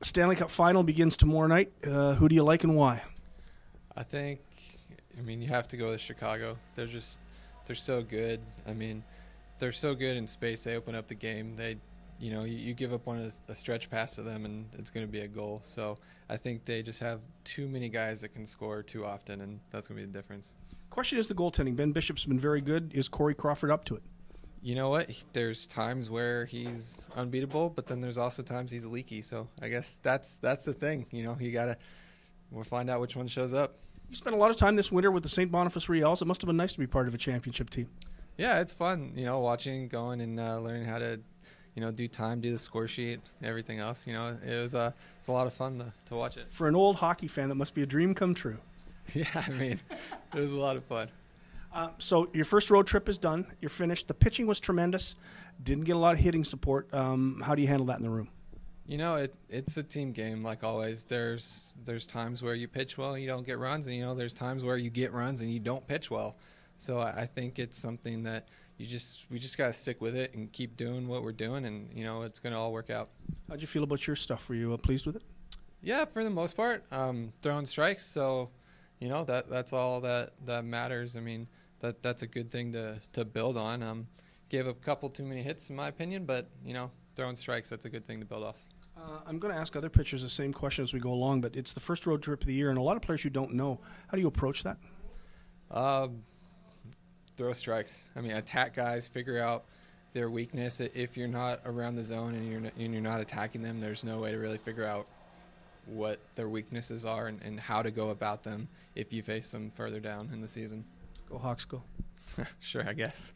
Stanley Cup Final begins tomorrow night. Who do you like and why? I mean, you have to go with Chicago. They're so good. I mean, they're so good in space. They open up the game. You give up a stretch pass to them, and it's going to be a goal. So I think they just have too many guys that can score too often, and that's going to be the difference. Question is the goaltending. Ben Bishop's been very good. Is Corey Crawford up to it? You know what? There's times where he's unbeatable, but then there's also times he's leaky. So I guess that's the thing. We'll find out which one shows up. You spent a lot of time this winter with the St. Boniface Riels. It must have been nice to be part of a championship team. Yeah, it's fun, watching, going, and learning how to, do time, do the score sheet, everything else. It's a lot of fun to watch it. For an old hockey fan, that must be a dream come true. Yeah, I mean, it was a lot of fun. So your first road trip is done. You're finished. The pitching was tremendous. Didn't get a lot of hitting support. How do you handle that in the room? It's a team game, like always. There's times where you pitch well and you don't get runs, and there's times where you get runs and you don't pitch well. So I think it's something that we just got to stick with it and keep doing what we're doing, and it's going to all work out. How'd you feel about your stuff? Were you pleased with it? Yeah, for the most part. Throwing strikes, so that's all that matters. I mean, that's a good thing to build on. Gave a couple too many hits in my opinion, but throwing strikes, that's a good thing to build off. I'm going to ask other pitchers the same question as we go along, but it's the first road trip of the year, and a lot of players you don't know. How do you approach that? Throw strikes. I mean, attack guys, figure out their weakness. If you're not around the zone and you're not attacking them, there's no way to really figure out what their weaknesses are and how to go about them if you face them further down in the season. Go Hawks, go. Sure, I guess.